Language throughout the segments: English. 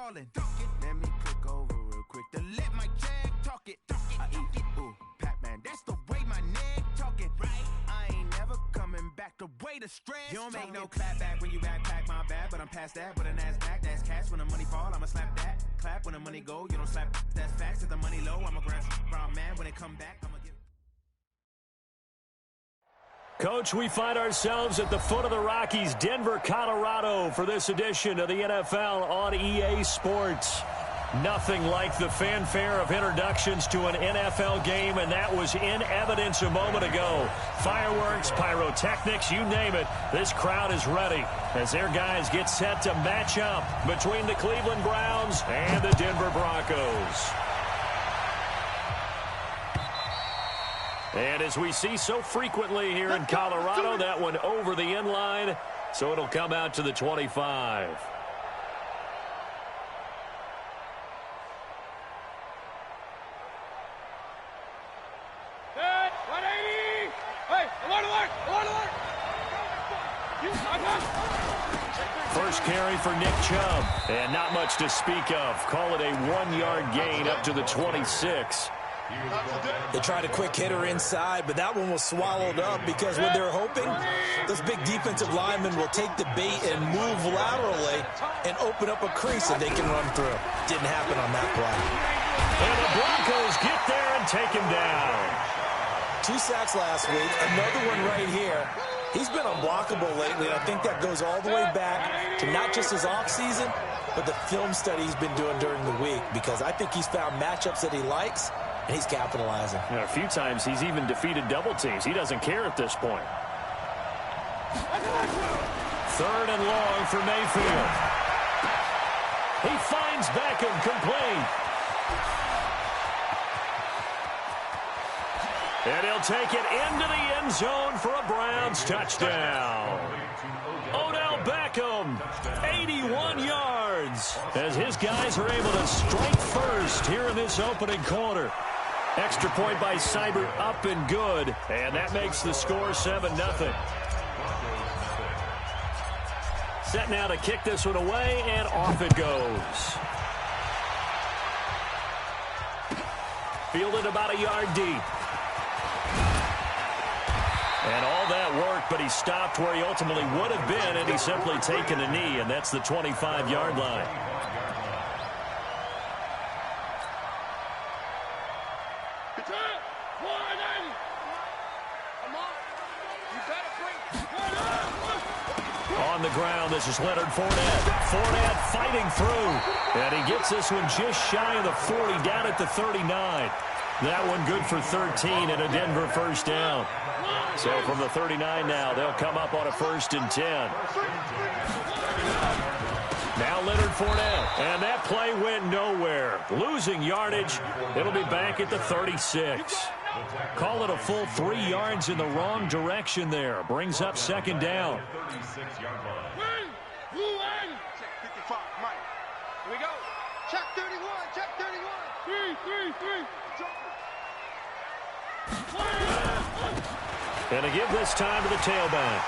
ballin'. Let me click over real quick to let my check talk it. I eat, ooh, Pac-Man, that's the way my neck talking. I ain't never coming back the way the stress. You don't make no clap back when you backpack, my bad, but I'm past that with an ass back. That's cash when the money fall, I'ma slap that. Clap when the money go, you don't slap. That's facts. If the money low, I'ma grab brown man when it come back. I'ma give. Coach, we find ourselves at the foot of the Rockies, Denver, Colorado, for this edition of the NFL on EA Sports. Nothing like the fanfare of introductions to an NFL game, and that was in evidence a moment ago. Fireworks, pyrotechnics, you name it, this crowd is ready as their guys get set to match up between the Cleveland Browns and the Denver Broncos. And as we see so frequently here in Colorado, that one over the end line, so it'll come out to the 25. Good, 180! Hey, alert! First carry for Nick Chubb, and not much to speak of. Call it a 1-yard gain up to the 26. They tried a quick hitter inside, but that one was swallowed up because what they're hoping, those big defensive linemen will take the bait and move laterally and open up a crease that they can run through. Didn't happen on that play. And the Broncos get there and take him down. 2 sacks last week, another one right here. He's been unblockable lately, and I think that goes all the way back to not just his offseason, but the film study he's been doing during the week, because I think he's found matchups that he likes, and he's capitalizing. You know, a few times he's even defeated double teams. He doesn't care at this point. 3rd and long for Mayfield. He finds Beckham complete. And he'll take it into the end zone for a Browns touchdown. Odell Beckham, 81 yards, as his guys are able to strike first here in this opening quarter. Extra point by Seibert, up and good, and that makes the score 7-0. Set now to kick this one away, and off it goes. Fielded about a yard deep. And all that worked, but he stopped where he ultimately would have been, and he's simply taken a knee, and that's the 25-yard line. On the ground, this is Leonard Fournette. Fournette fighting through, and he gets this one just shy of the 40, down at the 39. That one good for 13 and a Denver first down. So from the 39 now, they'll come up on a 1st and 10. Now Leonard Fournette, and that play went nowhere. Losing yardage, it'll be back at the 36. Call it a full 3 yards in the wrong direction there. Brings up 2nd down. Here we go. Check 31, check 31. 3. And to give this time to the tailback.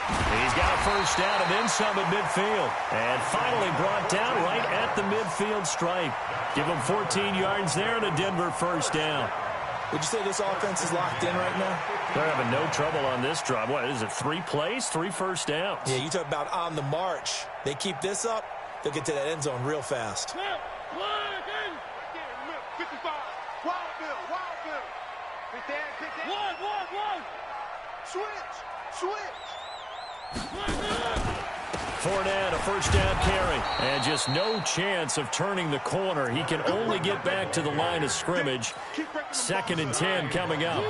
He's got a first down and then some at midfield. And finally brought down right at the midfield stripe. Give him 14 yards there and a Denver first down. Would you say this offense is locked in right now? They're having no trouble on this drive. What is it, 3 plays, 3 first downs? Yeah, you talk about on the march. They keep this up, they'll get to that end zone real fast. 55. Wild Bill. Pick that. One. Switch. Fournette, a first down carry. And just no chance of turning the corner. He can only get back to the line of scrimmage. 2nd and 10 coming up.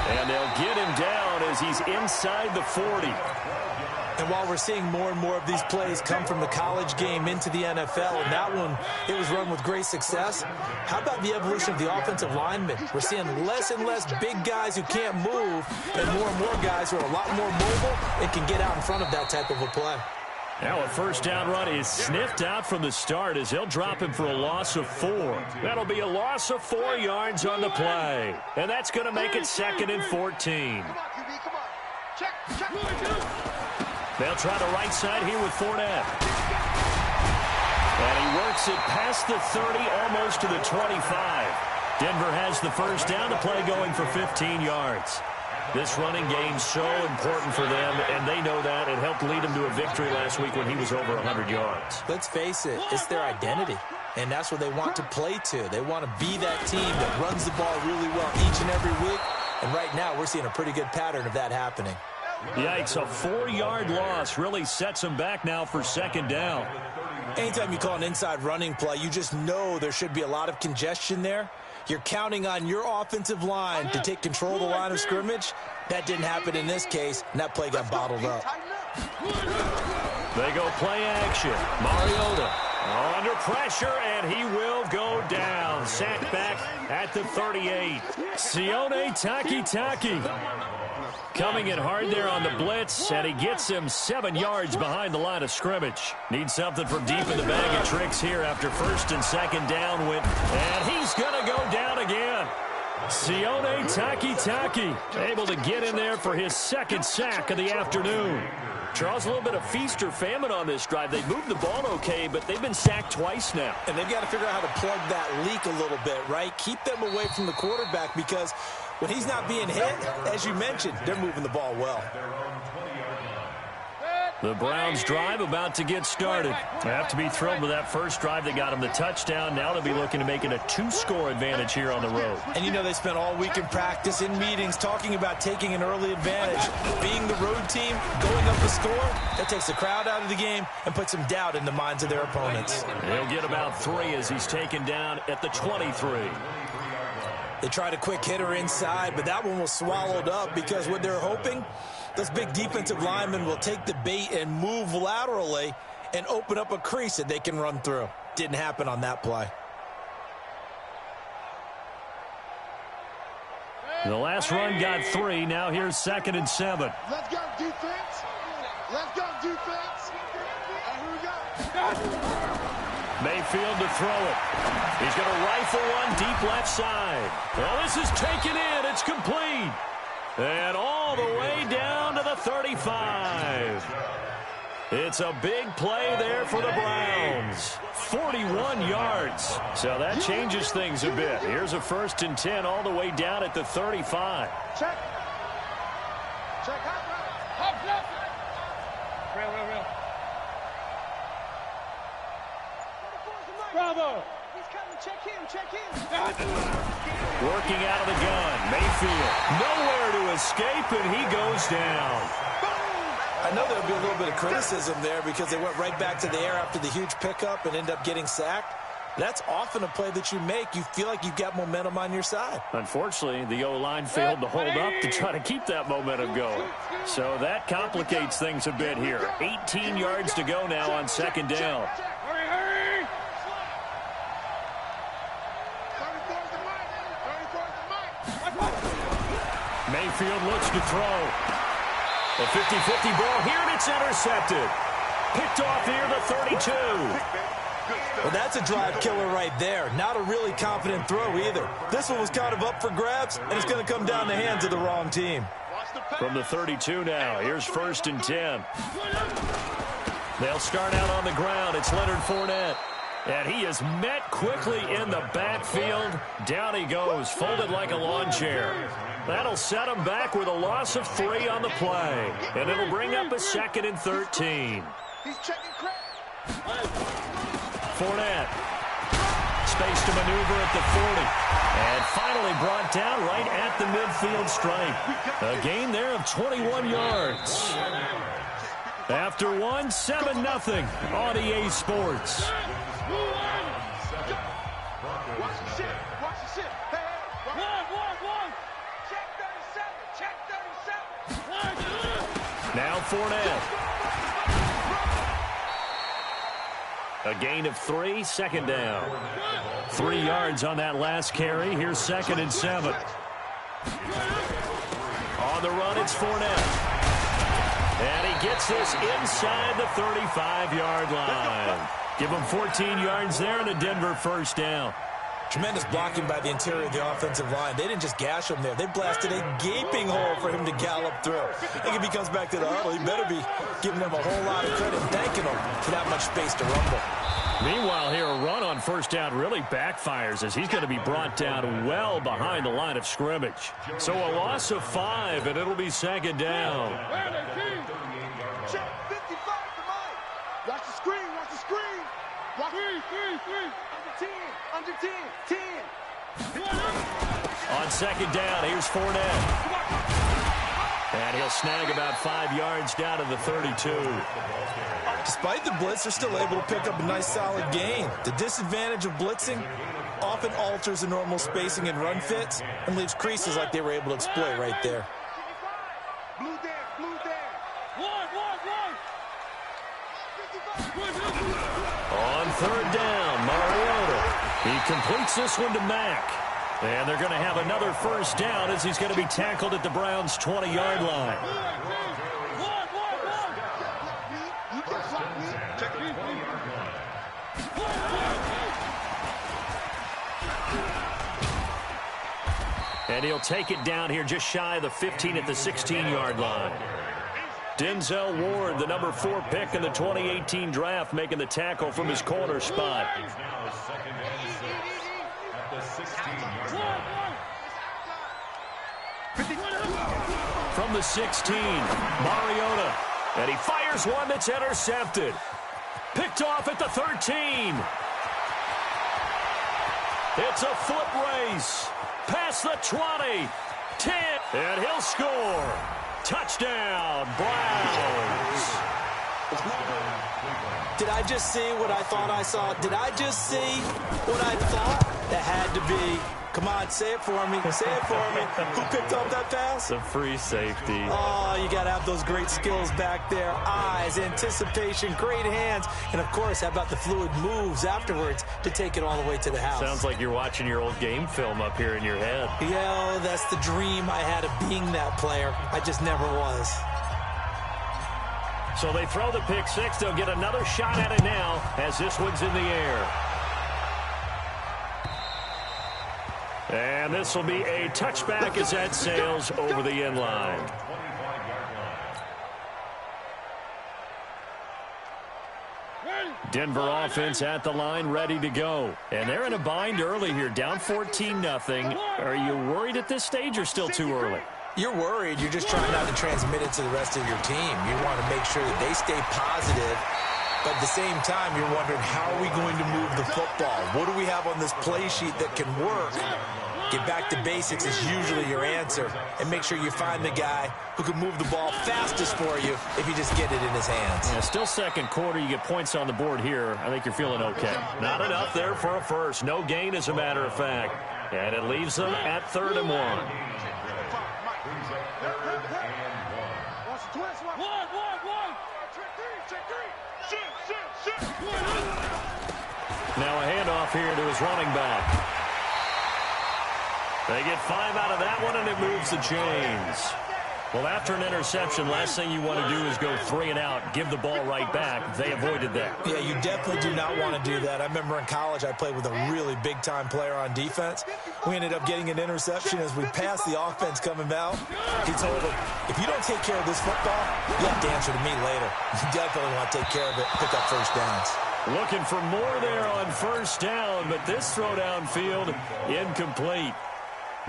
And they'll get him down as he's inside the 40. And while we're seeing more and more of these plays come from the college game into the NFL, and that one, it was run with great success, how about the evolution of the offensive linemen? We're seeing less and less big guys who can't move, and more guys who are a lot more mobile and can get out in front of that type of a play. Now a first down run is sniffed out from the start as they'll drop him for a loss of 4. That'll be a loss of 4 yards on the play. And that's going to make it 2nd and 14. Come on, QB, come on. Check. They'll try the right side here with Fournette. And he works it past the 30, almost to the 25. Denver has the first down, the play going for 15 yards. This running game's so important for them, and they know that. It helped lead them to a victory last week when he was over 100 yards. Let's face it, it's their identity, and that's what they want to play to. They want to be that team that runs the ball really well each and every week, and right now we're seeing a pretty good pattern of that happening. Yikes, a 4-yard loss really sets them back now for 2nd down. Anytime you call an inside running play, you just know there should be a lot of congestion there. You're counting on your offensive line to take control of the line of scrimmage. That didn't happen in this case, and that play got bottled up. They go play action. Mariota under pressure, and he will go down. Sacked back at the 38. Sione Takitaki coming in hard there on the blitz, and he gets him 7 yards behind the line of scrimmage. Needs something from deep in the bag of tricks here after 1st and 2nd down and he's going to go down again. Sione Takitaki able to get in there for his 2nd sack of the afternoon. Charles, a little bit of feast or famine on this drive. They moved the ball okay, but they've been sacked twice now. And they've got to figure out how to plug that leak a little bit, right? Keep them away from the quarterback because when he's not being hit, as you mentioned, they're moving the ball well. The Browns drive about to get started. They have to be thrilled with that first drive that got them the touchdown. Now they'll be looking to make it a 2-score advantage here on the road. And you know they spent all week in practice, in meetings, talking about taking an early advantage. Being the road team, going up a score, that takes the crowd out of the game and puts some doubt in the minds of their opponents. He'll get about 3 as he's taken down at the 23. They tried a quick hitter inside, but that one was swallowed up because what they're hoping, those big defensive linemen will take the bait and move laterally and open up a crease that they can run through. Didn't happen on that play. The last run got 3. Now here's 2nd and 7. Let's go, defense. Let's go, defense. And here we go. Mayfield to throw it. He's going to rifle one deep left side. Well, this is taken in. It's complete. And all the way down to the 35. It's a big play there for the Browns. 41 yards. So that changes things a bit. Here's a 1st and 10 all the way down at the 35. Check. Check. Hop, left. Real. Bravo. He's coming. Check in. Working out of the gun. Mayfield nowhere to escape, and he goes down. I know there'll be a little bit of criticism there because they went right back to the air after the huge pickup and end up getting sacked. That's often a play that you make. You feel like you've got momentum on your side. Unfortunately, the O-line failed to hold up to try to keep that momentum going. So that complicates things a bit here. 18 yards to go now on 2nd down. Hurry. Mayfield looks to throw. A 50-50 ball here, and it's intercepted. Picked off here, the 32. Well, that's a drive killer right there. Not a really confident throw either. This one was kind of up for grabs, and it's going to come down the hands of the wrong team. From the 32 now, here's 1st and 10. They'll start out on the ground. It's Leonard Fournette. And he is met quickly in the backfield. Down he goes, folded like a lawn chair. That'll set him back with a loss of 3 on the play. And it'll bring up a 2nd and 13. He's checking crap. Fournette. Space to maneuver at the 40. And finally brought down right at the midfield stripe. A gain there of 21 yards. After 1, 7-0 on EA Sports. Watch the shit. Hey. One. Check 37. Now Fournette. A gain of 3, 2nd down. 3 yards on that last carry. Here's 2nd and 7. On the run, it's Fournette. And he gets this inside the 35-yard line. Give him 14 yards there and a Denver first down. Tremendous blocking by the interior of the offensive line. They didn't just gash him there. They blasted a gaping hole for him to gallop through. I think if he comes back to the huddle, he better be giving them a whole lot of credit and thanking them for that much space to rumble. Meanwhile, here, a run on first down really backfires as he's going to be brought down well behind the line of scrimmage. So a loss of 5, and it'll be second down. Check 55 to Mike. Watch the screen, watch the screen. Watch three. Under 10. On second down, here's Fournette. And he'll snag about 5 yards down to the 32. Despite the blitz, they're still able to pick up a nice solid gain. The disadvantage of blitzing often alters the normal spacing and run fits and leaves creases like they were able to exploit right there. Blue down. On third down, Mariota. He completes this one to Mack. And they're going to have another first down as he's going to be tackled at the Browns' 20-yard line. And he'll take it down here just shy of the 15 at the 16-yard line. Denzel Ward, the number 4 pick in the 2018 draft, making the tackle from his corner spot. From the 16, Mariota. And he fires one that's intercepted. Picked off at the 13. It's a foot race. Past the 20. 10. And he'll score. Touchdown, Browns. Did I just see what I thought I saw? Did I just see what I thought? That had to be. Come on, say it for me. Say it for me. Who picked up that pass? The free safety. Oh, you got to have those great skills back there. Eyes, anticipation, great hands. And, of course, how about the fluid moves afterwards to take it all the way to the house? Sounds like you're watching your old game film up here in your head. Yeah, that's the dream I had of being that player. I just never was. So they throw the pick six. They'll get another shot at it now as this one's in the air. And this will be a touchback as that sails over the end line. Denver offense at the line, ready to go. And they're in a bind early here, down 14-0. Are you worried at this stage or still too early? You're worried. You're just trying not to transmit it to the rest of your team. You want to make sure that they stay positive. But at the same time, you're wondering, how are we going to move the football? What do we have on this play sheet that can work? Get back to basics is usually your answer. And make sure you find the guy who can move the ball fastest for you if you just get it in his hands. Yeah, still second quarter. You get points on the board here. I think you're feeling okay. Not enough there for a first. No gain, as a matter of fact. And it leaves them at 3rd and 1. Now a handoff here to his running back. They get 5 out of that one, and it moves the chains. Well, after an interception, last thing you want to do is go 3 and out, give the ball right back. They avoided that. Yeah, you definitely do not want to do that. I remember in college I played with a really big-time player on defense. We ended up getting an interception as we passed the offense coming out. He told him, if you don't take care of this football, you have to answer to me later. You definitely want to take care of it, pick up first downs. Looking for more there on first down, but this throw downfield incomplete.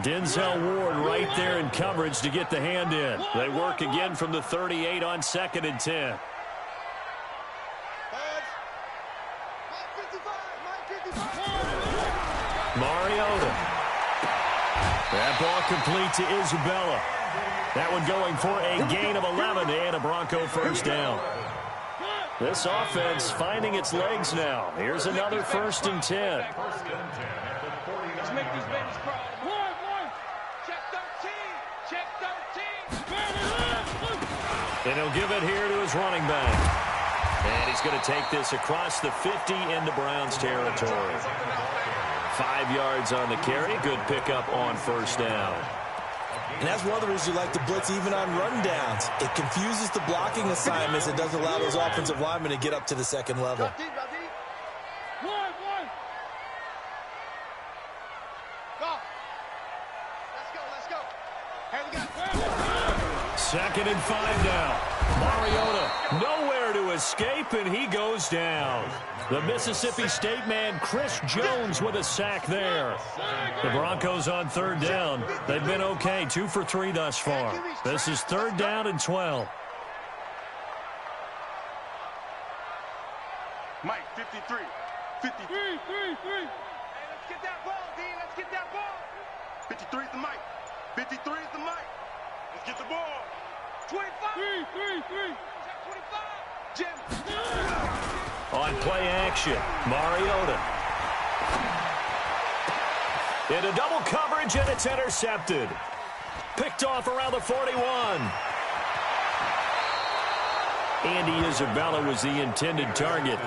Denzel Ward right there in coverage to get the hand in. They work again from the 38 on 2nd and 10. Mariota. That ball complete to Isabella. That one going for a gain of 11 and a Bronco first down. This offense finding its legs now. Here's another 1st and 10. Let's make these babies cry. Check 13. Check 13. And he'll give it here to his running back. And he's going to take this across the 50 into Browns territory. 5 yards on the carry. Good pickup on first down. And that's one of the reasons you like to blitz even on rundowns. It confuses the blocking assignments. It doesn't allow those offensive linemen to get up to the second level. Second and 5 now. Mariota nowhere to escape, and he goes down. The Mississippi State man, Chris Jones, with a sack there. The Broncos on third down. They've been okay, 2 for 3 thus far. This is third down and 12. Mike, 53. 53. Hey, let's get that ball, D. Let's get that ball. 53 is the Mike. 53 is the Mike. Let's get the ball. 25. 3. Check 25. Jim. On play action, Mariota. Into double coverage, and it's intercepted. Picked off around the 41. Andy Isabella was the intended target.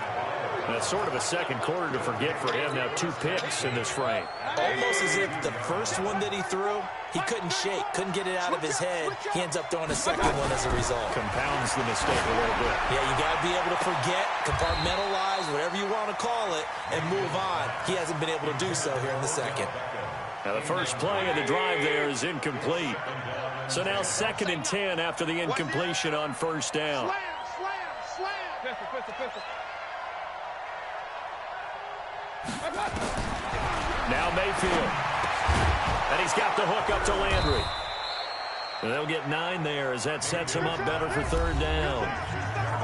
That's sort of a second quarter to forget for him. Now 2 picks in this frame. Almost as if the first one that he threw, he couldn't shake, couldn't get it out of his head. He ends up throwing a second one as a result. Compounds the mistake a little bit. Yeah, you got to be able to forget, compartmentalize, whatever you want to call it, and move on. He hasn't been able to do so here in the second. Now the first play of the drive there is incomplete. So now 2nd and 10 after the incompletion on first down. Slam. Pistol. Now Mayfield. And he's got the hook up to Landry. And they'll get 9 there as that sets him up better for third down.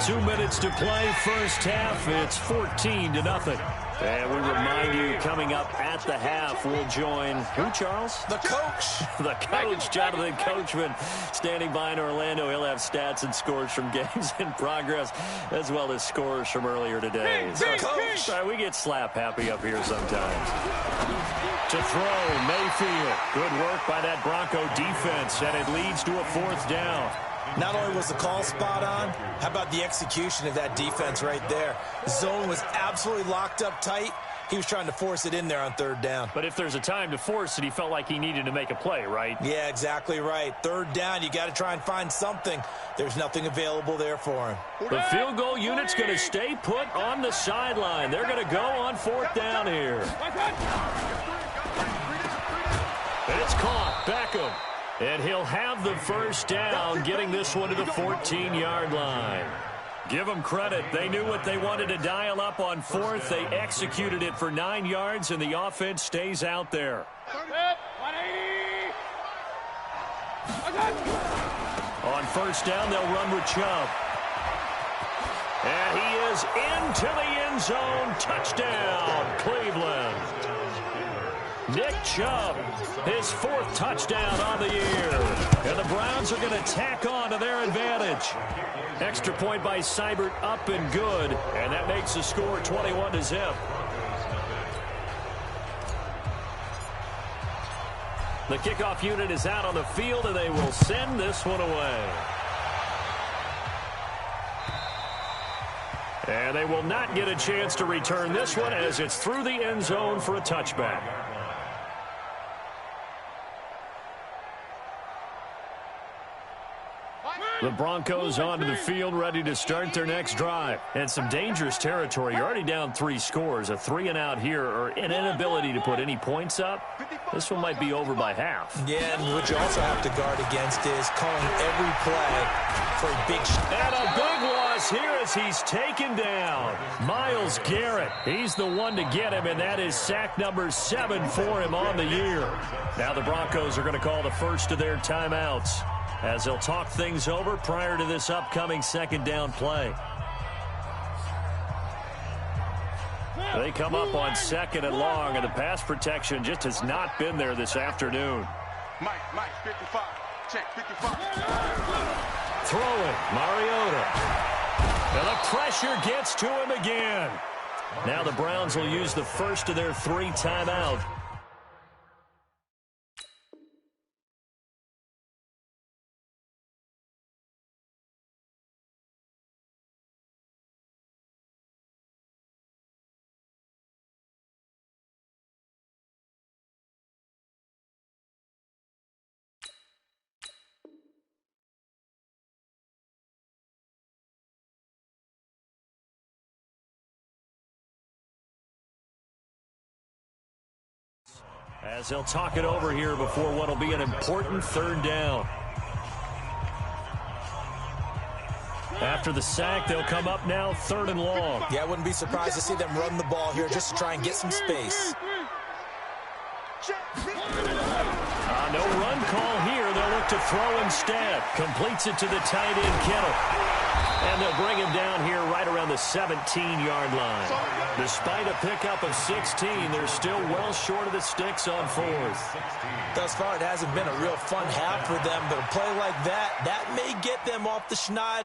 2 minutes to play first half. It's 14-0. And we remind you, coming up at the half, we'll join who, Charles? The coach. The coach, Jonathan Coachman, standing by in Orlando. He'll have stats and scores from games in progress, as well as scores from earlier today. The coach. Sorry, we get slap happy up here sometimes. To throw, Mayfield. Good work by that Bronco defense, and it leads to a 4th down. Not only was the call spot on, how about the execution of that defense right there? The zone was absolutely locked up tight. He was trying to force it in there on third down. But if there's a time to force it, he felt like he needed to make a play, right? Yeah, exactly right. Third down, you got to try and find something. There's nothing available there for him. The field goal unit's going to stay put on the sideline. They're going to go on 4th down here. And it's caught. Beckham. And he'll have the first down, getting this one to the 14-yard line. Give them credit. They knew what they wanted to dial up on 4th. They executed it for 9 yards, and the offense stays out there. On first down, they'll run with Chubb. And he is into the end zone. Touchdown, Cleveland. Nick Chubb, his 4th touchdown on the year. And the Browns are going to tack on to their advantage. Extra point by Seibert, up and good. And that makes the score 21-0. The kickoff unit is out on the field, and they will send this one away. And they will not get a chance to return this one as it's through the end zone for a touchback. The Broncos onto the field, ready to start their next drive. And some dangerous territory. You're already down 3 scores. A 3-and-out here, or an inability to put any points up. This one might be over by half. Yeah, and what you also have to guard against is calling every play for a big shot. And a big loss here as he's taken down. Myles Garrett, he's the one to get him, and that is sack number 7 for him on the year. Now the Broncos are going to call the first of their timeouts, as they'll talk things over prior to this upcoming 2nd down play. They come up on 2nd and long, and the pass protection just has not been there this afternoon. Mike, 55. Check, 55. Throwing, Mariota. And the pressure gets to him again. Now the Browns will use the first of their 3 timeouts. As they'll talk it over here before what will be an important third down. After the sack, they'll come up now 3rd and long. Yeah, I wouldn't be surprised to see them run the ball here just to try and get some space. No run call here. They'll look to throw instead. Completes it to the tight end, Kittle. And they'll bring him down here right around the 17-yard line. Despite a pickup of 16, they're still well short of the sticks on 4th. Thus far, it hasn't been a real fun half for them, but a play like that may get them off the schneid.